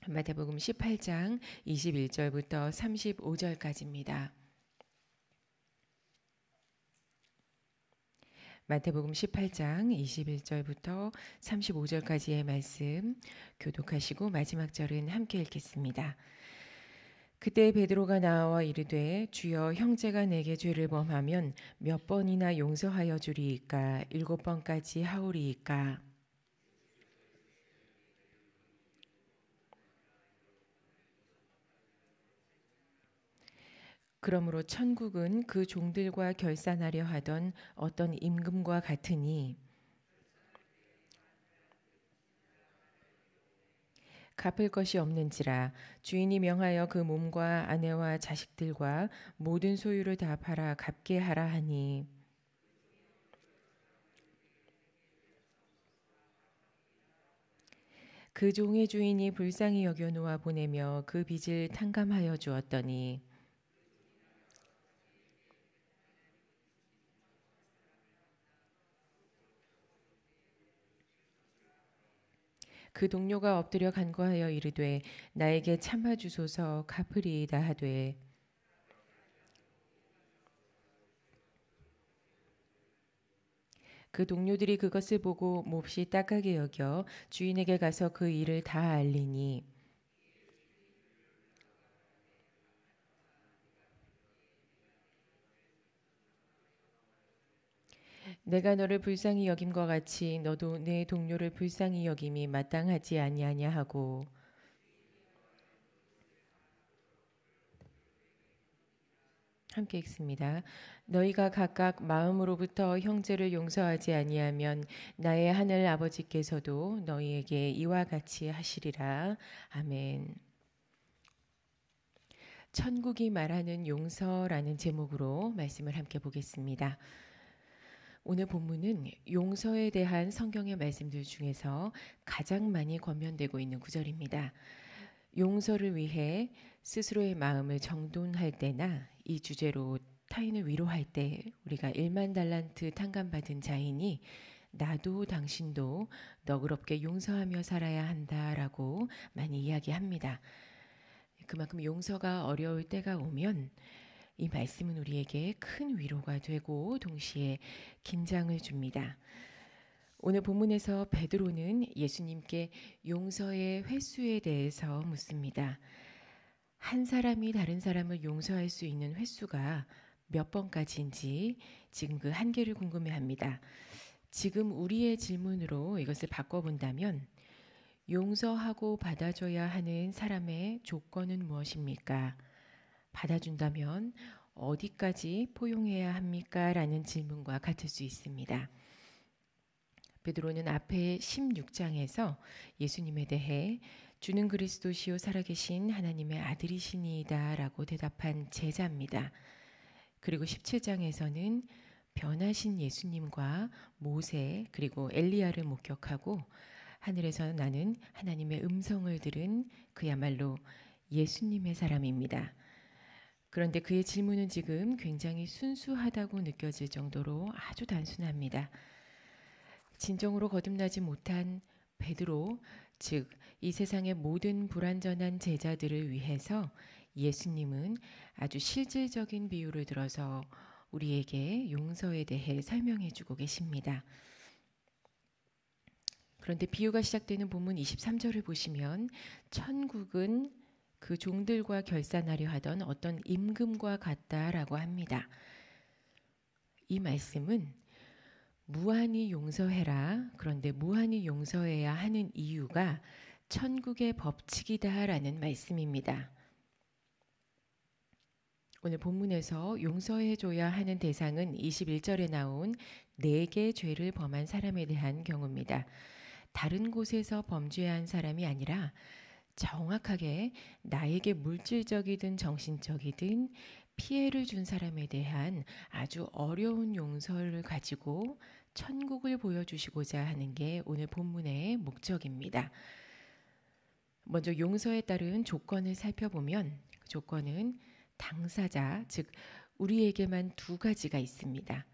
마태복음 18장 21절부터 35절까지입니다. 마태복음 18장 21절부터 35절까지의 말씀 교독하시고 마지막 절은 함께 읽겠습니다. 그때 베드로가 나와 이르되 주여 형제가 내게 죄를 범하면 몇 번이나 용서하여 주리이까 7번까지 하오리이까. 그러므로 천국은 그 종들과 결산하려 하던 어떤 임금과 같으니 갚을 것이 없는지라 주인이 명하여 그 몸과 아내와 자식들과 모든 소유를 다 팔아 갚게 하라 하니 그 종의 주인이 불쌍히 여겨 놓아 보내며 그 빚을 탕감하여 주었더니 그 동료가 엎드려 간구하여 이르되 나에게 참아 주소서 갚으리이다 하되 그 동료들이 그것을 보고 몹시 딱하게 여겨 주인에게 가서 그 일을 다 알리니 내가 너를 불쌍히 여김과 같이 너도 내 동료를 불쌍히 여김이 마땅하지 아니하냐 하고 함께 읽습니다. 너희가 각각 마음으로부터 형제를 용서하지 아니하면 나의 하늘 아버지께서도 너희에게 이와 같이 하시리라. 아멘. 천국이 말하는 용서라는 제목으로 말씀을 함께 보겠습니다. 오늘 본문은 용서에 대한 성경의 말씀들 중에서 가장 많이 권면되고 있는 구절입니다. 용서를 위해 스스로의 마음을 정돈할 때나 이 주제로 타인을 위로할 때 우리가 1만 달란트 탕감받은 자이니 나도 당신도 너그럽게 용서하며 살아야 한다라고 많이 이야기합니다. 그만큼 용서가 어려울 때가 오면 이 말씀은 우리에게 큰 위로가 되고 동시에 긴장을 줍니다. 오늘 본문에서 베드로는 예수님께 용서의 횟수에 대해서 묻습니다. 한 사람이 다른 사람을 용서할 수 있는 횟수가 몇 번까지인지 지금 그 한계를 궁금해합니다. 지금 우리의 질문으로 이것을 바꿔본다면 용서하고 받아줘야 하는 사람의 조건은 무엇입니까? 받아준다면 어디까지 포용해야 합니까? 라는 질문과 같을 수 있습니다. 베드로는 앞에 16장에서 예수님에 대해 주는 그리스도시요 살아계신 하나님의 아들이시니이다 라고 대답한 제자입니다. 그리고 17장에서는 변하신 예수님과 모세 그리고 엘리야를 목격하고 하늘에서 나는 하나님의 음성을 들은 그야말로 예수님의 사람입니다. 그런데 그의 질문은 지금 굉장히 순수하다고 느껴질 정도로 아주 단순합니다. 진정으로 거듭나지 못한 베드로, 즉 이 세상의 모든 불완전한 제자들을 위해서 예수님은 아주 실질적인 비유를 들어서 우리에게 용서에 대해 설명해 주고 계십니다. 그런데 비유가 시작되는 본문 23절을 보시면 천국은 그 종들과 결산하려 하던 어떤 임금과 같다라고 합니다. 이 말씀은 무한히 용서해라. 그런데 무한히 용서해야 하는 이유가 천국의 법칙이다라는 말씀입니다. 오늘 본문에서 용서해줘야 하는 대상은 21절에 나온 4개 죄를 범한 사람에 대한 경우입니다. 다른 곳에서 범죄한 사람이 아니라 정확하게 나에게 물질적이든 정신적이든 피해를 준 사람에 대한 아주 어려운 용서를 가지고 천국을 보여주시고자 하는 게 오늘 본문의 목적입니다. 먼저 용서에 따른 조건을 살펴보면 그 조건은 당사자, 즉 우리에게만 2가지가 있습니다.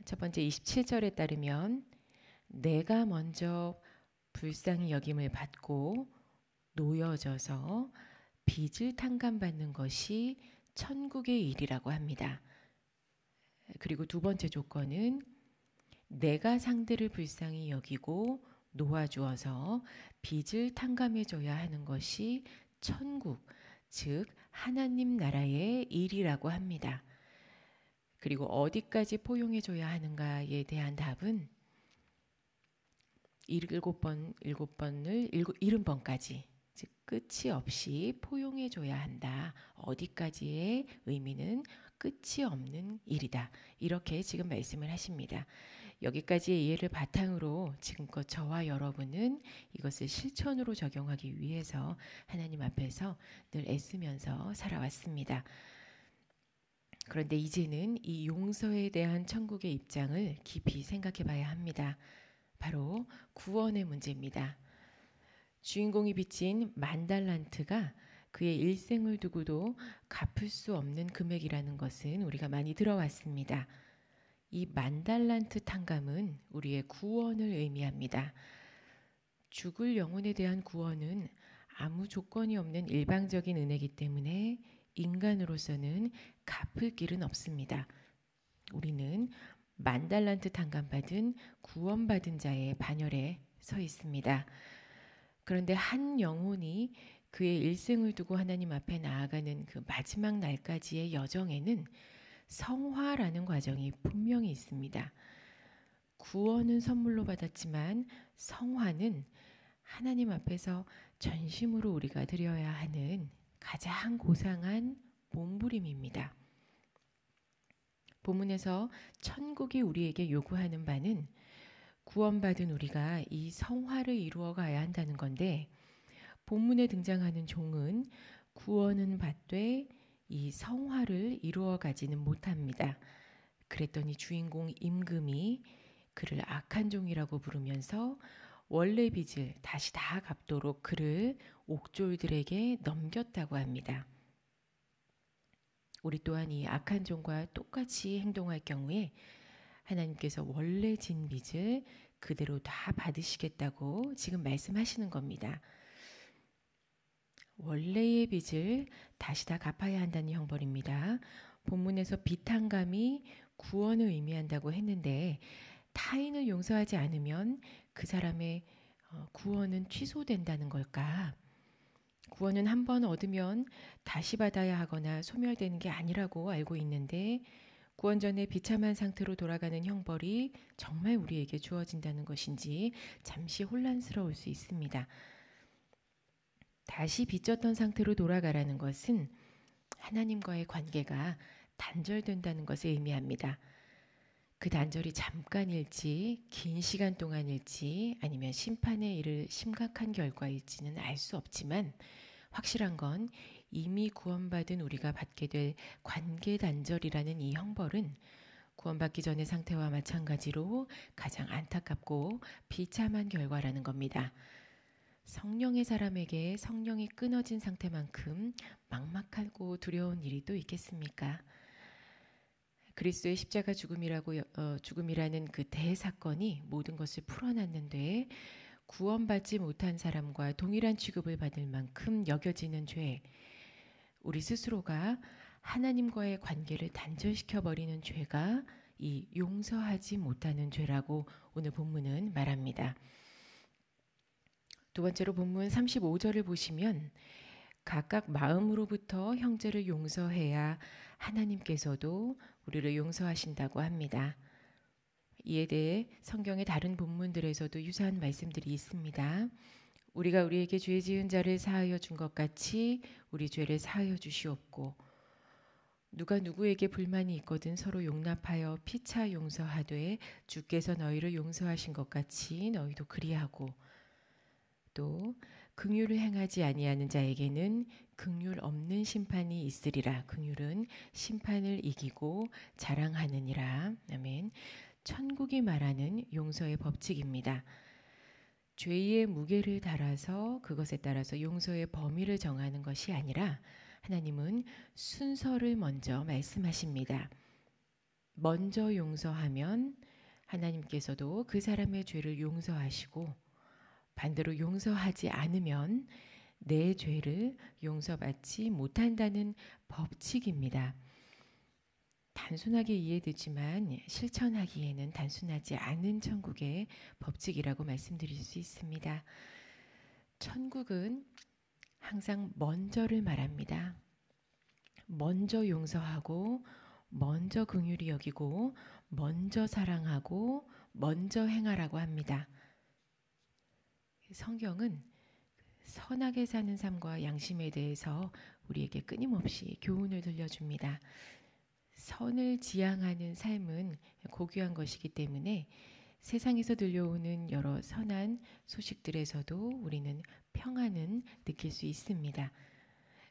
첫 번째 27절에 따르면 내가 먼저 불쌍히 여김을 받고 놓여져서 빚을 탕감받는 것이 천국의 일이라고 합니다. 그리고 두 번째 조건은 내가 상대를 불쌍히 여기고 놓아주어서 빚을 탕감해줘야 하는 것이 천국, 즉 하나님 나라의 일이라고 합니다. 그리고 어디까지 포용해줘야 하는가에 대한 답은 70번까지, 즉 끝이 없이 포용해줘야 한다. 어디까지의 의미는 끝이 없는 일이다. 이렇게 지금 말씀을 하십니다. 여기까지의 이해를 바탕으로 지금껏 저와 여러분은 이것을 실천으로 적용하기 위해서 하나님 앞에서 늘 애쓰면서 살아왔습니다. 그런데 이제는 이 용서에 대한 천국의 입장을 깊이 생각해 봐야 합니다. 바로 구원의 문제입니다. 주인공이 빚진 10,000달란트가 그의 일생을 두고도 갚을 수 없는 금액이라는 것은 우리가 많이 들어왔습니다. 이 10,000달란트 탕감은 우리의 구원을 의미합니다. 죽을 영혼에 대한 구원은 아무 조건이 없는 일방적인 은혜이기 때문에 인간으로서는 갚을 길은 없습니다. 우리는 10,000달란트 탕감받은 구원받은 자의 반열에 서 있습니다. 그런데 한 영혼이 그의 일생을 두고 하나님 앞에 나아가는 그 마지막 날까지의 여정에는 성화라는 과정이 분명히 있습니다. 구원은 선물로 받았지만 성화는 하나님 앞에서 전심으로 우리가 드려야 하는 가장 고상한 몸부림입니다. 본문에서 천국이 우리에게 요구하는 바는 구원받은 우리가 이 성화를 이루어 가야 한다는 건데, 본문에 등장하는 종은 구원은 받되 이 성화를 이루어 가지는 못합니다. 그랬더니 주인공 임금이 그를 악한 종이라고 부르면서 원래 빚을 다시 다 갚도록 그를 옥졸들에게 넘겼다고 합니다. 우리 또한 이 악한 종과 똑같이 행동할 경우에 하나님께서 원래 진 빚을 그대로 다 받으시겠다고 지금 말씀하시는 겁니다. 원래의 빚을 다시 다 갚아야 한다는 형벌입니다. 본문에서 빚탕감이 구원을 의미한다고 했는데 타인을 용서하지 않으면 그 사람의 구원은 취소된다는 걸까? 구원은 한 번 얻으면 다시 받아야 하거나 소멸되는 게 아니라고 알고 있는데 구원 전에 비참한 상태로 돌아가는 형벌이 정말 우리에게 주어진다는 것인지 잠시 혼란스러울 수 있습니다. 다시 빚졌던 상태로 돌아가라는 것은 하나님과의 관계가 단절된다는 것을 의미합니다. 그 단절이 잠깐일지 긴 시간 동안일지 아니면 심판에 이를 심각한 결과일지는 알 수 없지만 확실한 건 이미 구원받은 우리가 받게 될 관계 단절이라는 이 형벌은 구원받기 전의 상태와 마찬가지로 가장 안타깝고 비참한 결과라는 겁니다. 성령의 사람에게 성령이 끊어진 상태만큼 막막하고 두려운 일이 또 있겠습니까? 그리스도의 십자가 죽음이라는 그 대사건이 모든 것을 풀어놨는데 구원받지 못한 사람과 동일한 취급을 받을 만큼 여겨지는 죄, 우리 스스로가 하나님과의 관계를 단절시켜버리는 죄가 이 용서하지 못하는 죄라고 오늘 본문은 말합니다. 두 번째로 본문 35절을 보시면 각각 마음으로부터 형제를 용서해야 하나님께서도 우리를 용서하신다고 합니다. 이에 대해 성경의 다른 본문들에서도 유사한 말씀들이 있습니다. 우리가 우리에게 죄 지은 자를 사하여 준 것 같이 우리 죄를 사하여 주시옵고 누가 누구에게 불만이 있거든 서로 용납하여 피차 용서하되 주께서 너희를 용서하신 것 같이 너희도 그리하고 또 긍휼을 행하지 아니하는 자에게는 긍휼 없는 심판이 있으리라. 긍휼은 심판을 이기고 자랑하느니라. 아멘. 천국이 말하는 용서의 법칙입니다. 죄의 무게를 달아서 그것에 따라서 용서의 범위를 정하는 것이 아니라 하나님은 순서를 먼저 말씀하십니다. 먼저 용서하면 하나님께서도 그 사람의 죄를 용서하시고 반대로 용서하지 않으면 내 죄를 용서받지 못한다는 법칙입니다. 단순하게 이해되지만 실천하기에는 단순하지 않은 천국의 법칙이라고 말씀드릴 수 있습니다. 천국은 항상 먼저를 말합니다. 먼저 용서하고, 먼저 긍휼히 여기고, 먼저 사랑하고, 먼저 행하라고 합니다. 성경은 선하게 사는 삶과 양심에 대해서 우리에게 끊임없이 교훈을 들려줍니다. 선을 지향하는 삶은 고귀한 것이기 때문에 세상에서 들려오는 여러 선한 소식들에서도 우리는 평안은 느낄 수 있습니다.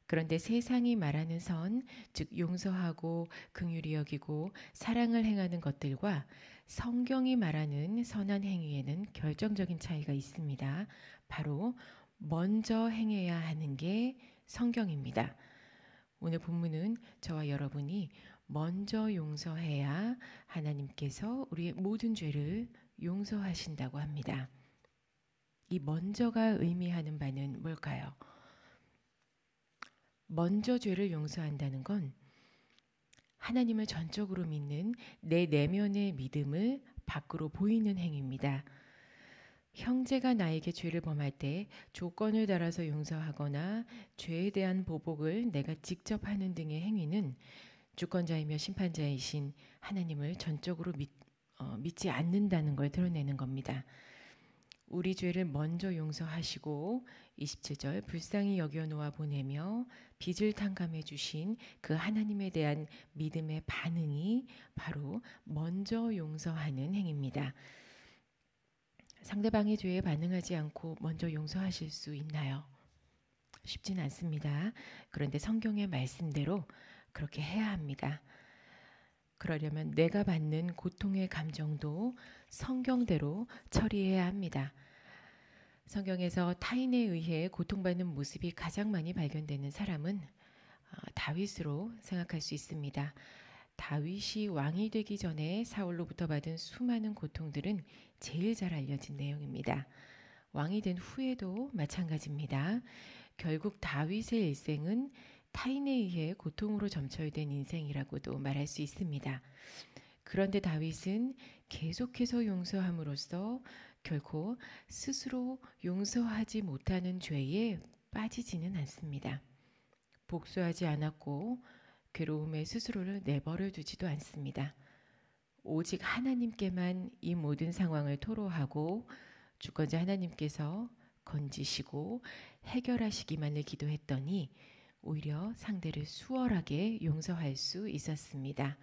그런데 세상이 말하는 선, 즉 용서하고 긍휼히 여기고 사랑을 행하는 것들과 성경이 말하는 선한 행위에는 결정적인 차이가 있습니다. 바로 먼저 행해야 하는 게 성경입니다. 오늘 본문은 저와 여러분이 먼저 용서해야 하나님께서 우리의 모든 죄를 용서하신다고 합니다. 이 먼저가 의미하는 바는 뭘까요? 먼저 죄를 용서한다는 건 하나님을 전적으로 믿는 내 내면의 믿음을 밖으로 보이는 행위입니다. 형제가 나에게 죄를 범할 때 조건을 달아서 용서하거나 죄에 대한 보복을 내가 직접 하는 등의 행위는 주권자이며 심판자이신 하나님을 전적으로 믿지 않는다는 걸 드러내는 겁니다. 우리 죄를 먼저 용서하시고 27절 불쌍히 여겨 놓아 보내며 빚을 탕감해 주신 그 하나님에 대한 믿음의 반응이 바로 먼저 용서하는 행위입니다. 상대방의 죄에 반응하지 않고 먼저 용서하실 수 있나요? 쉽진 않습니다. 그런데 성경의 말씀대로 그렇게 해야 합니다. 그러려면 내가 받는 고통의 감정도 성경대로 처리해야 합니다. 성경에서 타인에 의해 고통받는 모습이 가장 많이 발견되는 사람은 다윗으로 생각할 수 있습니다. 다윗이 왕이 되기 전에 사울로부터 받은 수많은 고통들은 제일 잘 알려진 내용입니다. 왕이 된 후에도 마찬가지입니다. 결국 다윗의 일생은 타인에 의해 고통으로 점철된 인생이라고도 말할 수 있습니다. 그런데 다윗은 계속해서 용서함으로써 결코 스스로 용서하지 못하는 죄에 빠지지는 않습니다. 복수하지 않았고 괴로움에 스스로를 내버려 두지도 않습니다. 오직 하나님께만 이 모든 상황을 토로하고 주권자 하나님께서 건지시고 해결하시기만을 기도했더니 오히려 상대를 수월하게 용서할 수 있었습니다.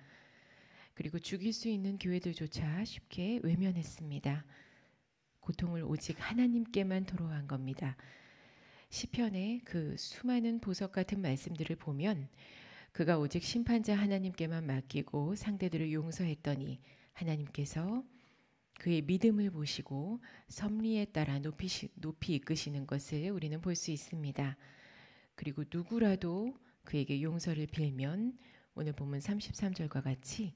그리고 죽일 수 있는 기회들조차 쉽게 외면했습니다. 고통을 오직 하나님께만 토로한 겁니다. 시편의 그 수많은 보석 같은 말씀들을 보면 그가 오직 심판자 하나님께만 맡기고 상대들을 용서했더니 하나님께서 그의 믿음을 보시고 섭리에 따라 높이 이끄시는 것을 우리는 볼 수 있습니다. 그리고 누구라도 그에게 용서를 빌면 오늘 본문 33절과 같이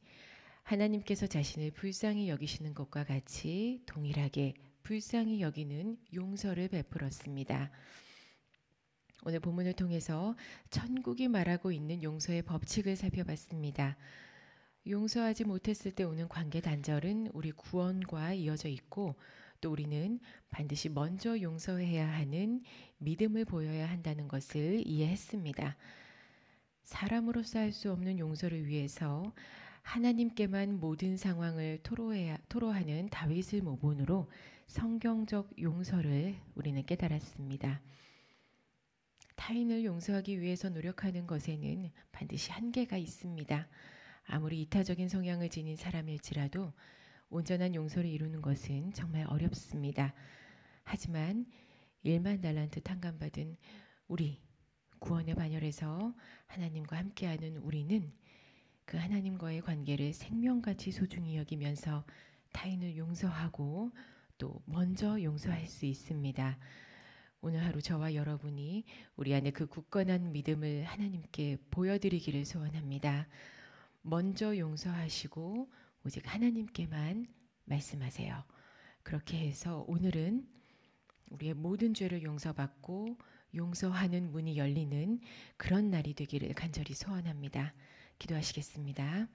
하나님께서 자신을 불쌍히 여기시는 것과 같이 동일하게 불쌍히 여기는 용서를 베풀었습니다. 오늘 본문을 통해서 천국이 말하고 있는 용서의 법칙을 살펴봤습니다. 용서하지 못했을 때 오는 관계 단절은 우리 구원과 이어져 있고 또 우리는 반드시 먼저 용서해야 하는 믿음을 보여야 한다는 것을 이해했습니다. 사람으로서 할 수 없는 용서를 위해서 하나님께만 모든 상황을 토로하는 다윗을 모본으로 성경적 용서를 우리는 깨달았습니다. 타인을 용서하기 위해서 노력하는 것에는 반드시 한계가 있습니다. 아무리 이타적인 성향을 지닌 사람일지라도 온전한 용서를 이루는 것은 정말 어렵습니다. 하지만 1만 달란트 탕감받은 우리 구원의 반열에서 하나님과 함께하는 우리는 그 하나님과의 관계를 생명같이 소중히 여기면서 타인을 용서하고 또 먼저 용서할 수 있습니다. 오늘 하루 저와 여러분이 우리 안에 그 굳건한 믿음을 하나님께 보여드리기를 소원합니다. 먼저 용서하시고 오직 하나님께만 말씀하세요. 그렇게 해서 오늘은 우리의 모든 죄를 용서받고 용서하는 문이 열리는 그런 날이 되기를 간절히 소원합니다. 기도하시겠습니다.